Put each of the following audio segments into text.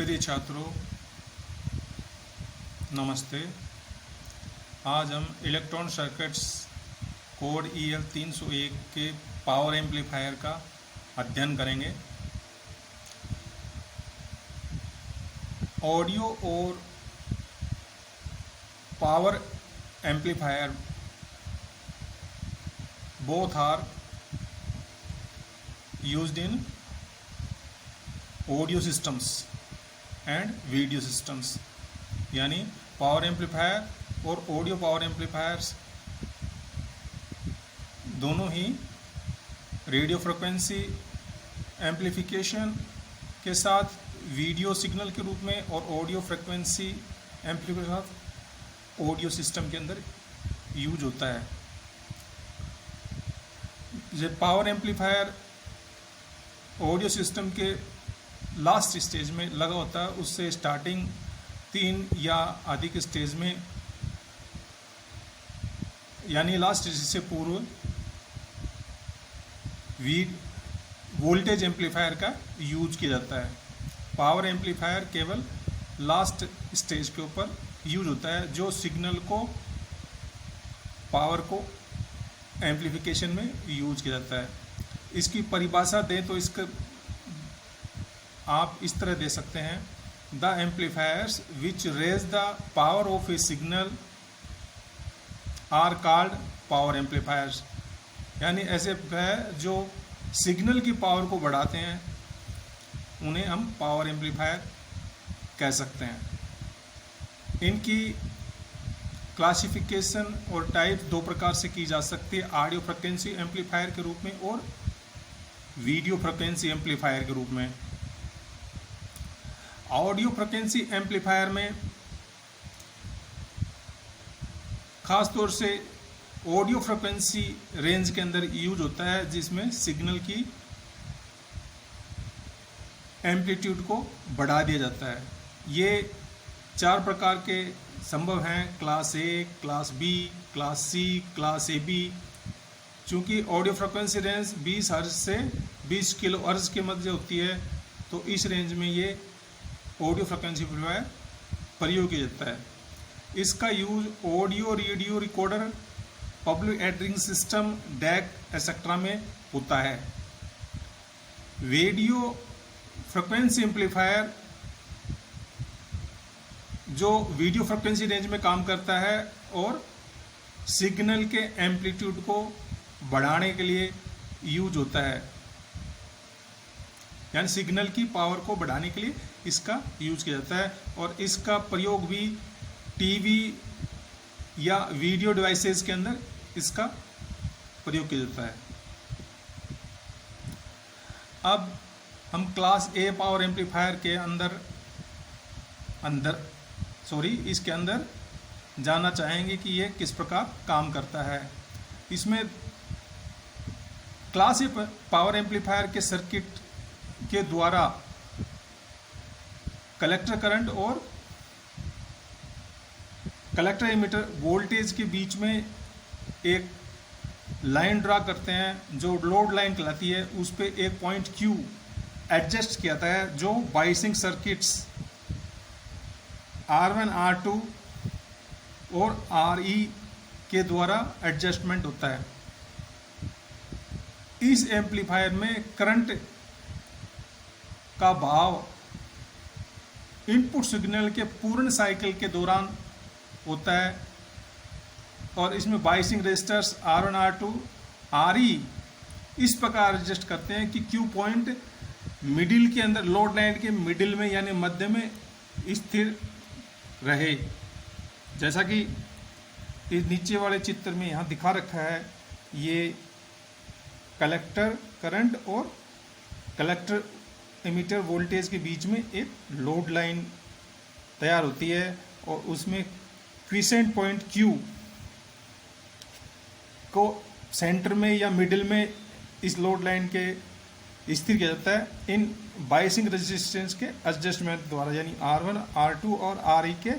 प्रिय छात्रों, नमस्ते। आज हम इलेक्ट्रॉन सर्किट्स कोड EL 301 के पावर एम्पलीफायर का अध्ययन करेंगे। ऑडियो और power amplifier both are used in audio systems and video systems, यानी पावर एम्पलीफायर और ऑडियो पावर एम्पलीफायर्स दोनों ही रेडियो फ्रिक्वेंसी एम्पलीफिकेशन के साथ वीडियो सिग्नल के रूप में और ऑडियो फ्रिक्वेंसी एम्पलीफिकेशन के साथ ऑडियो सिस्टम के अंदर यूज होता है। जब पावर एम्पलीफायर ऑडियो सिस्टम के लास्ट स्टेज में लगा होता है, उससे स्टार्टिंग 3 या अधिक स्टेज में, यानी लास्ट स्टेज से पूर्व वोल्टेज एम्पलीफायर का यूज किया जाता है। पावर एम्पलीफायर केवल लास्ट स्टेज के ऊपर यूज होता है, जो सिग्नल को पावर को एम्पलीफिकेशन में यूज किया जाता है। इसकी परिभाषा दें तो इसका आप इस तरह दे सकते हैं: the amplifiers which raise the power of a signal are called power amplifiers. यानी ऐसे है जो सिग्नल की पावर को बढ़ाते हैं, उन्हें हम पावर एम्पलीफायर कह सकते हैं। इनकी क्लासिफिकेशन और टाइप दो प्रकार से की जा सकती है: ऑडियो फ्रिक्वेंसी एम्पलीफायर के रूप में और वीडियो फ्रिक्वेंसी एम्पलीफायर के रूप में। ऑडियो फ्रिक्वेंसी एम्पलीफायर में खास तौर से ऑडियो फ्रिक्वेंसी रेंज के अंदर यूज होता है, जिसमें सिग्नल की एम्पलीट्यूड को बढ़ा दिया जाता है। ये 4 प्रकार के संभव हैं: class A, class B, class C, class AB। चूँकि ऑडियो फ्रिक्वेंसी रेंज 20 हर्ट्ज से 20 किलो हर्ट्ज के मध्य होती है, तो इस रेंज में ये ऑडियो फ्रिक्वेंसी एम्पलीफायर प्रयोग किया जाता है। इसका use audio radio recorder, public addressing system, deck etcetera में होता है। रेडियो फ्रिक्वेंसी एम्पलीफायर जो वीडियो फ्रिक्वेंसी रेंज में काम करता है और सिग्नल के एम्पलीट्यूड को बढ़ाने के लिए यूज होता है, यानी सिग्नल की पावर को बढ़ाने के लिए इसका यूज किया जाता है। और इसका प्रयोग भी टीवी या वीडियो डिवाइसेस के अंदर इसका प्रयोग किया जाता है। अब हम क्लास ए पावर एम्पलीफायर के इसके अंदर जानना चाहेंगे कि यह किस प्रकार काम करता है। इसमें क्लास ए पावर एम्पलीफायर के सर्किट के द्वारा कलेक्टर करंट और कलेक्टर एमिटर वोल्टेज के बीच में एक लाइन ड्रा करते हैं, जो लोड लाइन कहलाती है। उस पे एक पॉइंट Q एडजस्ट किया जाता है, जो बाइसिंग सर्किट्स R1, R2 और RE के द्वारा एडजस्टमेंट होता है। इस एम्पलीफायर में करंट का भाव इनपुट सिग्नल के पूर्ण साइकिल के दौरान होता है, और इसमें biasing resistors R1, R2, RE इस प्रकार एडजस्ट करते हैं कि Q पॉइंट मिडिल के अंदर, लोड लाइन के मिडिल में यानी मध्य में स्थिर रहे। जैसा कि इस नीचे वाले चित्र में यहाँ दिखा रखा है, ये कलेक्टर करंट और कलेक्टर एमिटर वोल्टेज के बीच में एक लोड लाइन तैयार होती है, और उसमें क्विसेंट पॉइंट Q को सेंटर में या मिडिल में इस लोड लाइन के स्थिर किया जाता है इन बाइसिंग रेजिस्टेंस के एडजस्टमेंट द्वारा, यानी R1, R2 और RE के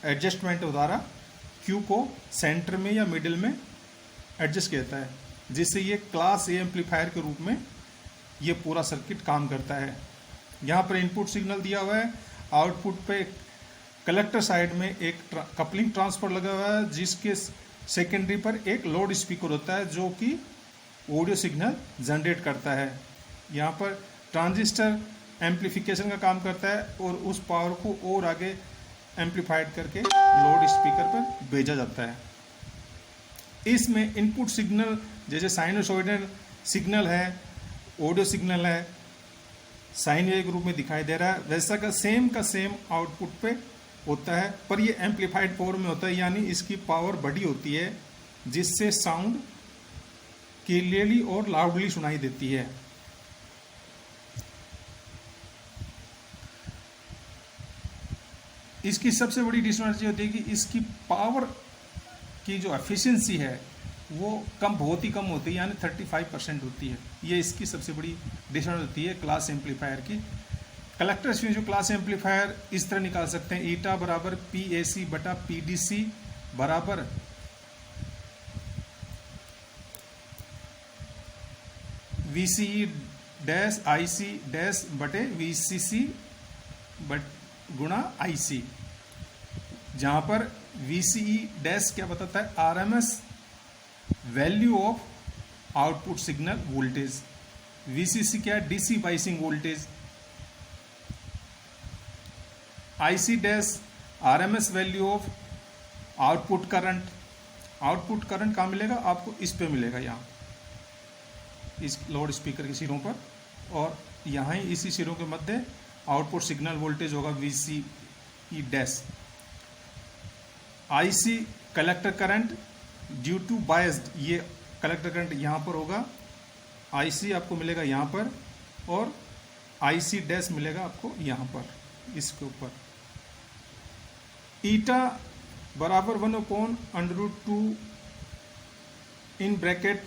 एडजस्टमेंट द्वारा Q को सेंटर में या मिडिल में एडजस्ट किया जाता है, जिससे ये क्लास ए एम्पलीफायर के रूप में ये पूरा सर्किट काम करता है। यहाँ पर इनपुट सिग्नल दिया हुआ है, आउटपुट पे कलेक्टर साइड में एक कपलिंग ट्रांसफर लगा हुआ है जिसके सेकेंडरी पर एक लाउड स्पीकर होता है जो कि ऑडियो सिग्नल जनरेट करता है। यहाँ पर ट्रांजिस्टर एम्पलीफिकेशन का काम करता है और उस पावर को और आगे एम्पलीफाइड करके लाउड स्पीकर पर भेजा जाता है। इसमें इनपुट सिग्नल जैसे साइनसॉइडल सिग्नल है, ऑडियो सिग्नल है, साइन वेव के रूप में दिखाई दे रहा है, वैसा का सेम आउटपुट पे होता है, पर ये एम्पलीफाइड पावर में होता है, यानी इसकी पावर बड़ी होती है जिससे साउंड क्लियरली और लाउडली सुनाई देती है। इसकी सबसे बड़ी डिसएडवांटेज होती है कि इसकी पावर की जो एफिशिएंसी है वो बहुत ही कम होती है, यानी 35% होती है। ये इसकी सबसे बड़ी डिसएडवांटेज होती है क्लास एम्पलीफायर की। कलेक्टर्स में जो क्लास एम्पलीफायर इस तरह निकाल सकते हैं, ईटा बराबर PAC बटा PDC बराबर VCE डैश IC डैश बटे VCC गुणा IC, जहां पर VCE डैश क्या बताता है, RMS value of output signal voltage, VCC क्या है, DC biasing voltage, IC dash RMS value of output current. Output current कहाँ मिलेगा आपको, इस पे मिलेगा, यहाँ इस लाउड स्पीकर के सिरों पर, और यहाँ ही इसी सिरों के मध्य आउटपुट सिग्नल वोल्टेज होगा VCE dash. IC collector current due to biased, ये कलेक्टर करंट यहाँ पर होगा, IC आपको मिलेगा यहाँ पर, और IC डैश मिलेगा आपको यहाँ पर, इसके ऊपर। ईटा बराबर 1/√2 इन ब्रैकेट,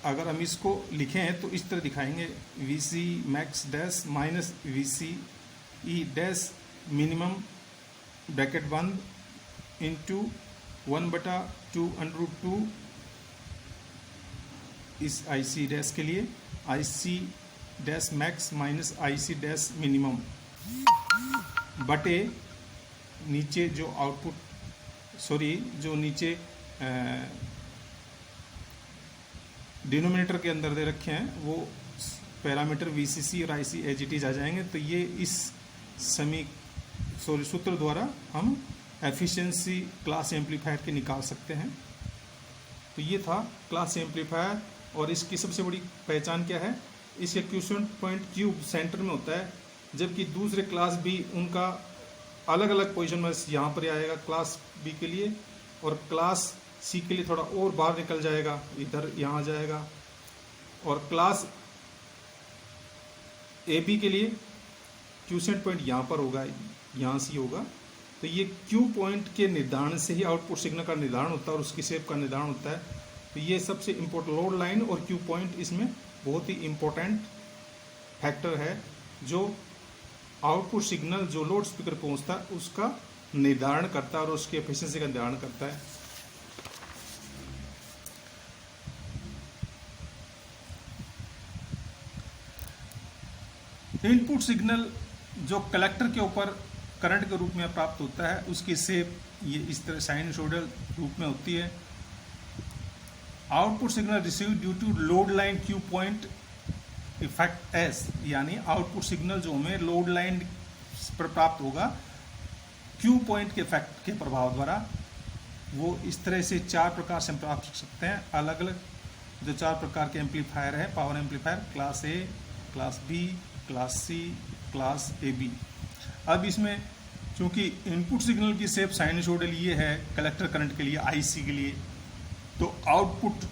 अगर हम इसको लिखें तो इस तरह दिखाएंगे, VC max dash minus VCE dash minimum bracket बंद इंटू 1/2√2 इस IC डैश के लिए, IC dash max minus IC dash minimum बटे नीचे जो जो नीचे डिनोमिनेटर के अंदर दे रखे हैं वो पैरामीटर VCC और IC एज इट इज आ जाएंगे। तो ये इस सूत्र द्वारा हम एफिशिएंसी क्लास एम्पलीफायर के निकाल सकते हैं। तो ये था क्लास एम्पलीफायर, और इसकी सबसे बड़ी पहचान क्या है, इसके क्वेश्चन पॉइंट क्यूब सेंटर में होता है, जबकि दूसरे क्लास बी उनका अलग अलग पोजीशन में यहाँ पर आएगा क्लास बी के लिए, और क्लास सी के लिए थोड़ा और बाहर निकल जाएगा, इधर यहाँ जाएगा, और क्लास ए बी के लिए क्वेश्चन पॉइंट यहाँ पर होगा, यहाँ से होगा। तो ये क्यू पॉइंट के निर्धारण से ही आउटपुट सिग्नल का निर्धारण होता है और उसकी शेप का निर्धारण होता है। तो ये सबसे इम्पोर्टेंट, लोड लाइन और क्यू पॉइंट इसमें बहुत ही इम्पोर्टेंट फैक्टर है, जो आउटपुट सिग्नल जो लोड स्पीकर पहुंचता है उसका निर्धारण करता है और उसकी एफिशिएंसी का निर्धारण करता है। इनपुट सिग्नल जो कलेक्टर के ऊपर करंट के रूप में प्राप्त होता है उसकी शेप ये इस तरह साइनसॉइडल रूप में होती है। Output signal receive due to load line Q point effects, यानी आउटपुट सिग्नल जो हमें लोड लाइन पर प्राप्त होगा क्यू पॉइंट के इफेक्ट के प्रभाव द्वारा, वो इस तरह से 4 प्रकार से हम प्राप्त कर सकते हैं। अलग अलग जो 4 प्रकार के एम्पलीफायर है, power amplifier, class A, class B, class C, class A B. अब इसमें चूंकि इनपुट सिग्नल की शेप साइनसॉइडल ये है कलेक्टर करंट के लिए, IC के लिए, तो आउटपुट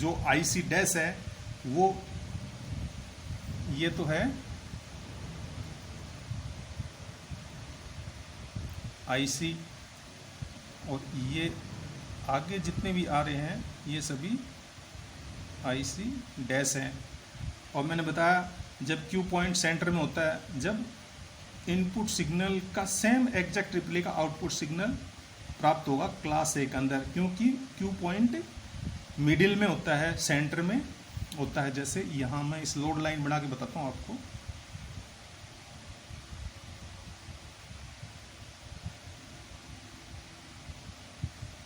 जो IC डैश है वो ये तो है IC, और ये आगे जितने भी आ रहे हैं ये सभी IC डैश हैं। और मैंने बताया जब क्यू पॉइंट सेंटर में होता है, जब इनपुट सिग्नल का सेम एग्जैक्ट रिप्ले का आउटपुट सिग्नल प्राप्त होगा क्लास ए के अंदर, क्योंकि क्यू पॉइंट मिडिल में होता है, सेंटर में होता है। जैसे यहाँ मैं इस लोड लाइन बना के बताता हूँ आपको,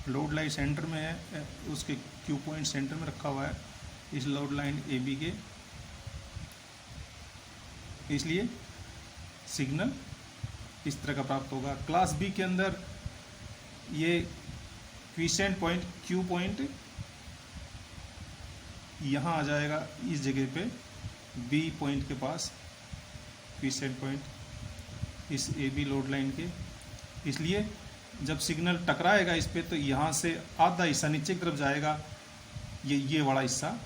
लोड लाइन सेंटर में है, उसके क्यू पॉइंट सेंटर में रखा हुआ है इस लोड लाइन ए बी के, इसलिए सिग्नल इस तरह का प्राप्त होगा। क्लास बी के अंदर ये क्विसेंट पॉइंट क्यू पॉइंट यहाँ आ जाएगा इस जगह पे बी पॉइंट के पास, क्विसेंट पॉइंट इस ए बी लोड लाइन के, इसलिए जब सिग्नल टकराएगा इस पे तो यहाँ से आधा हिस्सा नीचे की तरफ जाएगा, ये वाला हिस्सा,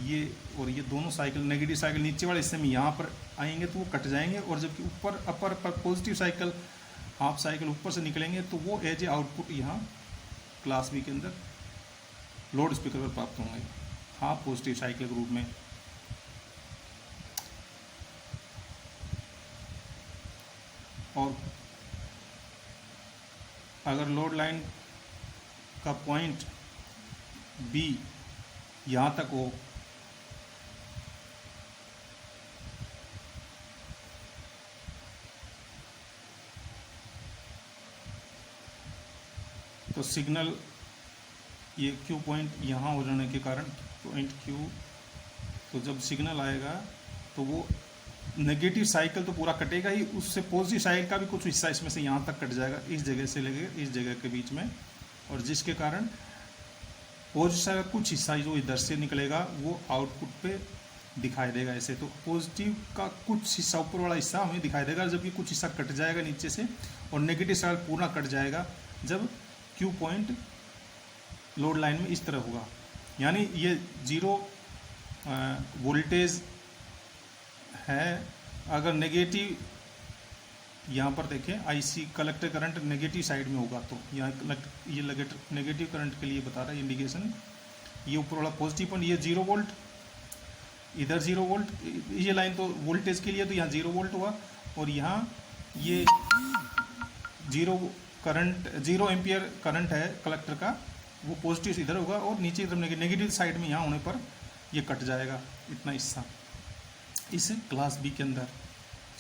ये और ये दोनों साइकिल नेगेटिव साइकिल नीचे वाले हिस्से में यहाँ पर आएंगे तो वो कट जाएंगे, और जबकि ऊपर अपर पर पॉजिटिव साइकिल हाफ साइकिल ऊपर से निकलेंगे तो वो एज ए आउटपुट यहाँ क्लास बी के अंदर लोड स्पीकर पर प्राप्त होंगे हाफ पॉजिटिव साइकिल के रूप में। और अगर लोड लाइन का पॉइंट बी यहाँ तक हो तो सिग्नल ये क्यू पॉइंट यहाँ हो जाने के कारण पॉइंट क्यू, तो जब सिग्नल आएगा तो वो नेगेटिव साइकिल तो पूरा कटेगा ही, उससे पॉजिटिव साइकिल का भी कुछ हिस्सा इसमें से यहाँ तक कट जाएगा, इस जगह से लेकर इस जगह के बीच में, और जिसके कारण पॉजिटिव साइकिल का कुछ हिस्सा जो इधर से निकलेगा वो आउटपुट पे दिखाई देगा ऐसे। तो पॉजिटिव का कुछ हिस्सा ऊपर वाला हिस्सा हमें दिखाई देगा जबकि कुछ हिस्सा कट जाएगा नीचे से, और नेगेटिव साइकिल पूरा कट जाएगा जब क्यू पॉइंट लोड लाइन में इस तरह होगा। यानी ये जीरो वोल्टेज है। अगर नेगेटिव यहाँ पर देखें IC collector current negative side में होगा तो यहाँ ये नेगेटिव करंट के लिए बता रहा है इंडिकेशन, ये ऊपर वाला पॉजिटिव पॉइंट ये 0 वोल्ट, इधर 0 वोल्ट, ये लाइन तो वोल्टेज के लिए तो यहाँ 0 वोल्ट हुआ, और यहाँ ये 0 एम्पियर करंट है कलेक्टर का, वो पॉजिटिव इधर होगा और नीचे की तरफ नेगेटिव साइड में यहाँ होने पर ये कट जाएगा इतना हिस्सा इस क्लास बी के अंदर,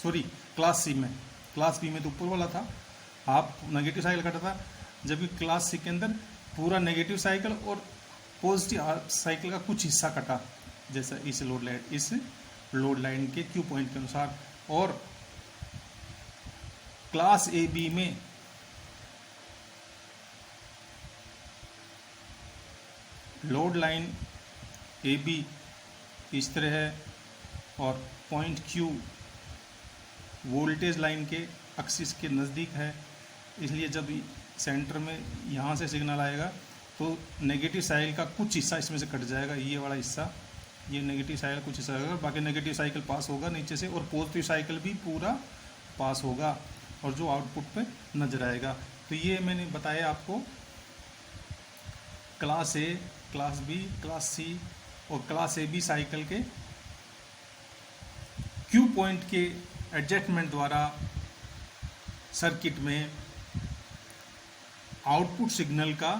सॉरी क्लास सी में। क्लास बी में तो ऊपर वाला था हाफ नेगेटिव साइकिल कटा था, जबकि क्लास सी के अंदर पूरा नेगेटिव साइकिल और पॉजिटिव साइकिल का कुछ हिस्सा कटा, जैसा इस लोड लाइन के क्यू पॉइंट के अनुसार। और क्लास ए बी में लोड लाइन ए बी इस तरह है और पॉइंट क्यू वोल्टेज लाइन के एक्सिस के नज़दीक है, इसलिए जब सेंटर में यहाँ से सिग्नल आएगा तो नेगेटिव साइकिल का कुछ हिस्सा इसमें से कट जाएगा, ये वाला हिस्सा, ये नेगेटिव साइकिल कुछ हिस्सा होगा, बाकी नेगेटिव साइकिल पास होगा नीचे से, और पॉजिटिव साइकिल भी पूरा पास होगा और जो आउटपुट पे नजर आएगा। तो ये मैंने बताया आपको class A, class B, class C और क्लास ए बी साइकिल के क्यू पॉइंट के एडजस्टमेंट द्वारा सर्किट में आउटपुट सिग्नल का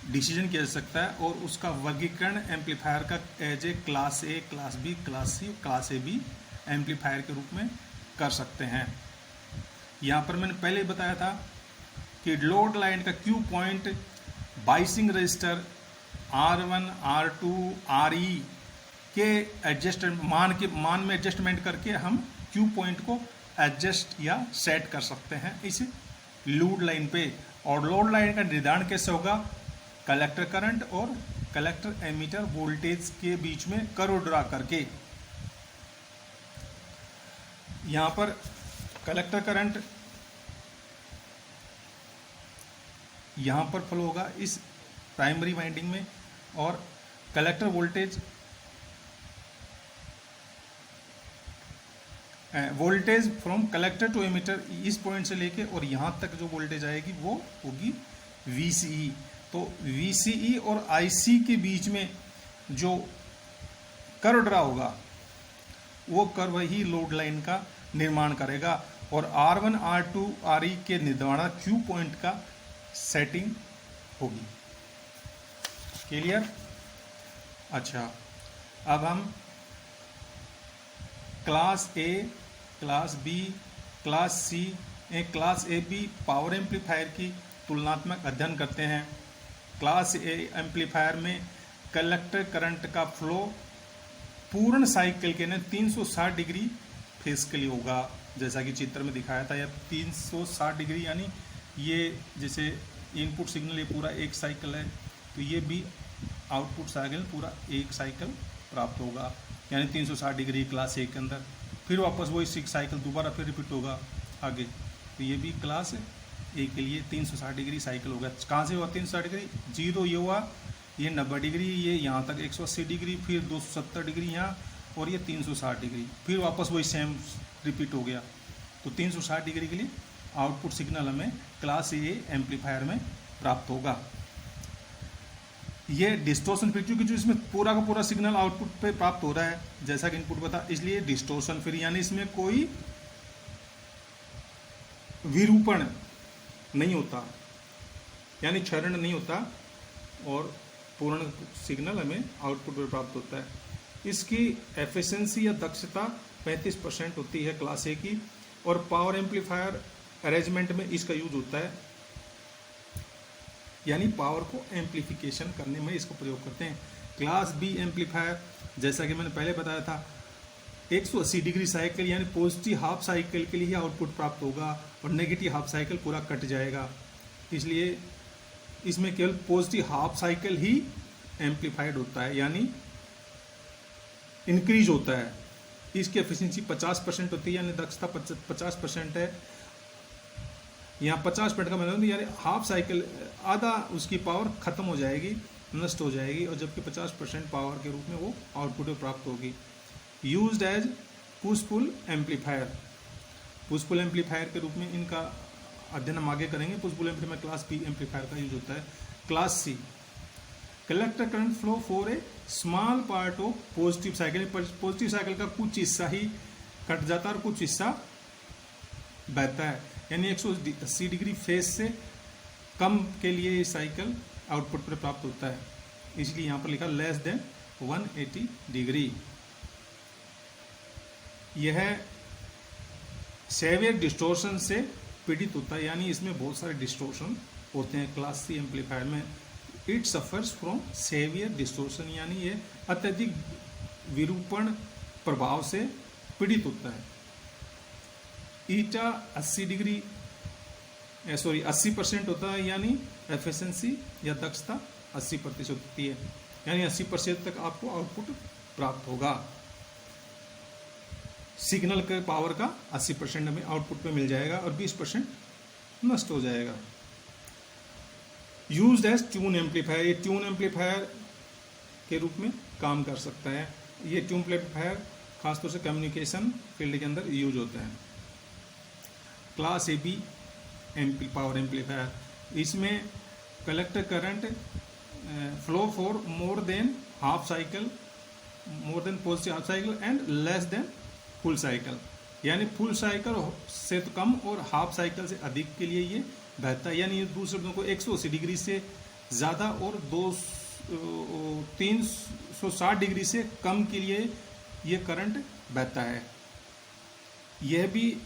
डिसीजन किया जा सकता है, और उसका वर्गीकरण एम्पलीफायर का as a class A, class B, class C, class A B amplifier के रूप में कर सकते हैं। यहाँ पर मैंने पहले बताया था कि लोड लाइन का Q point biasing register R1, R2, RE के मान में एडजस्टमेंट करके हम क्यू पॉइंट को एडजस्ट या सेट कर सकते हैं इस लोड लाइन पे। और लोड लाइन का निर्धारण कैसे होगा? कलेक्टर करंट और कलेक्टर एमीटर वोल्टेज के बीच में कर्व ड्रा करके। यहाँ पर कलेक्टर करंट यहाँ पर फ्लो होगा इस प्राइमरी वाइंडिंग में, और collector voltage from collector to emitter इस पॉइंट से लेके और यहाँ तक जो वोल्टेज आएगी वो होगी VCE। तो VCE और IC के बीच में जो कर्व ड्रा होगा वो कर्व ही लोड लाइन का निर्माण करेगा, और R1, R2, RE के निर्धारण क्यू पॉइंट का सेटिंग होगी। क्लियर? अच्छा, अब हम class A, class B, class C, class A B power amplifier की तुलनात्मक अध्ययन करते हैं। क्लास ए एम्पलीफायर में कलेक्टर करंट का फ्लो पूर्ण साइकिल के ने 360 डिग्री फेस के लिए होगा, जैसा कि चित्र में दिखाया था। यह 360 डिग्री यानी ये जैसे इनपुट सिग्नल ये पूरा एक साइकिल है, तो ये भी आउटपुट साइकिल पूरा एक साइकिल प्राप्त होगा, यानी 360 डिग्री क्लास ए के अंदर। फिर वापस वही 6 साइकिल दोबारा फिर रिपीट होगा आगे, तो ये भी क्लास ए के लिए 360 डिग्री साइकिल होगा। कहाँ से हुआ 360 डिग्री? जीरो ये हुआ, ये 90 डिग्री, ये यहाँ तक 180 डिग्री, फिर 270 डिग्री यहाँ, और ये 360 डिग्री, फिर वापस वही सेम रिपीट हो गया। तो 360 डिग्री के लिए आउटपुट सिग्नल हमें क्लास ए एम्पलीफायर में प्राप्त होगा। ये डिस्टोर्शन फिर, क्योंकि जो इसमें पूरा का पूरा सिग्नल आउटपुट पे प्राप्त हो रहा है जैसा कि इनपुट पर था, इसलिए डिस्टोर्शन फिर, यानी इसमें कोई विरूपण नहीं होता, यानी क्षरण नहीं होता, और पूर्ण सिग्नल हमें आउटपुट पर प्राप्त होता है। इसकी एफिशिएंसी या दक्षता 35% होती है क्लास ए की, और पावर एम्पलीफायर अरेंजमेंट में इसका यूज होता है, यानी पावर को एम्पलीफिकेशन करने में इसको प्रयोग करते हैं। क्लास बी एम्पलीफायर, जैसा कि मैंने पहले बताया था, 180 डिग्री साइकिल यानी पॉजिटिव हाफ साइकिल के लिए आउटपुट प्राप्त होगा, और नेगेटिव हाफ साइकिल पूरा कट जाएगा, इसलिए इसमें केवल पॉजिटिव हाफ साइकिल ही एम्पलीफाइड होता है, यानी इंक्रीज होता है। इसकी एफिशिएंसी 50% होती है, यानी दक्षता 50% है। यहाँ 50% का मतलब यानी हाफ साइकिल, आधा उसकी पावर खत्म हो जाएगी, नष्ट हो जाएगी, और जबकि 50% पावर के रूप में वो आउटपुट में प्राप्त होगी। Used as push pull amplifier, push pull amplifier के रूप में इनका अध्ययन हम आगे करेंगे। पुश पुल एम्पलीफायर में क्लास बी एम्पलीफायर का यूज होता है। Class C, collector current flow for a small part of positive cycle, positive cycle का कुछ हिस्सा ही कट जाता है और कुछ हिस्सा बहता है, यानी 180 डिग्री फेज से कम के लिए ये साइकिल आउटपुट पर प्राप्त होता है, इसलिए यहाँ पर लिखा लेस देन 180 डिग्री। यह सेवियर डिस्टोर्शन से पीड़ित होता है, यानी इसमें बहुत सारे डिस्टोर्शन होते हैं क्लास सी एम्पलीफायर में। It suffers from severe distortion, यानी ये अत्यधिक विरूपण प्रभाव से पीड़ित होता है। ईटा 80% होता है, यानी एफिशिएंसी या दक्षता 80% होती है, यानी 80% तक आपको आउटपुट प्राप्त होगा। सिग्नल के पावर का 80% हमें आउटपुट पे मिल जाएगा और 20% नष्ट हो जाएगा। यूज्ड एज ट्यून एम्पलीफायर, ये ट्यून एम्पलीफायर के रूप में काम कर सकता है। ये ट्यून एम्पलीफायर खासतौर से कम्युनिकेशन फील्ड के अंदर यूज होता है। Class A B power amplifier, इसमें collector current flow for more than half cycle, more than positive half cycle and less than full cycle, यानी फुल साइकिल से तो कम और हाफ साइकिल से अधिक के लिए ये बहता है, यानी दूसरे शब्दों को 180 डिग्री से ज़्यादा और 360 डिग्री से कम के लिए ये करंट बहता है। यह भी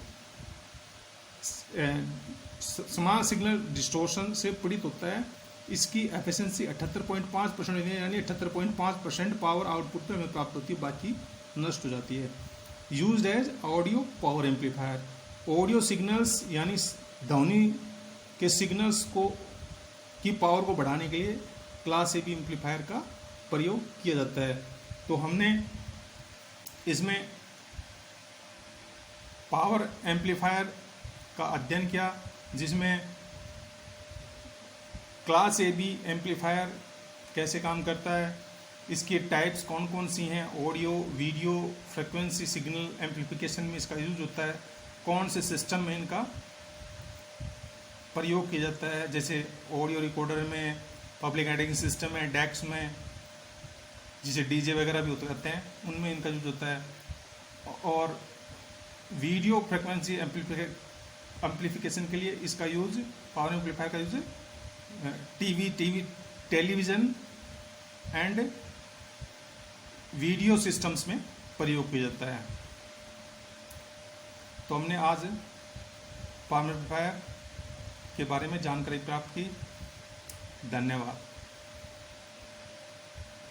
स्मॉल सिग्नल डिस्टोर्शन से पीड़ित होता है। इसकी एफिशिएंसी 78.5% यानी 78.5% पावर आउटपुट पे हमें प्राप्त होती है, बाकी नष्ट हो जाती है। Used as audio power amplifier, audio signals यानी ध्वनि के सिग्नल्स को की पावर को बढ़ाने के लिए क्लास ए बी एम्पलीफायर का प्रयोग किया जाता है। तो हमने इसमें पावर एम्पलीफायर का अध्ययन किया, जिसमें क्लास ए बी एम्पलीफायर कैसे काम करता है, इसकी टाइप्स कौन कौन सी हैं, audio video frequency signal amplification में इसका यूज होता है, कौन से सिस्टम में इनका प्रयोग किया जाता है, जैसे ऑडियो रिकॉर्डर में, पब्लिक एडिटिंग सिस्टम में, डैक्स में, जिसे डीजे वगैरह भी होते रहते हैं उनमें इनका यूज होता है, और वीडियो फ्रिक्वेंसी एम्पलीफिकेशन के लिए इसका यूज, पावर एम्पलीफायर का use television and video systems में प्रयोग किया जाता है। तो हमने आज पावर एम्पलीफायर के बारे में जानकारी प्राप्त की। धन्यवाद।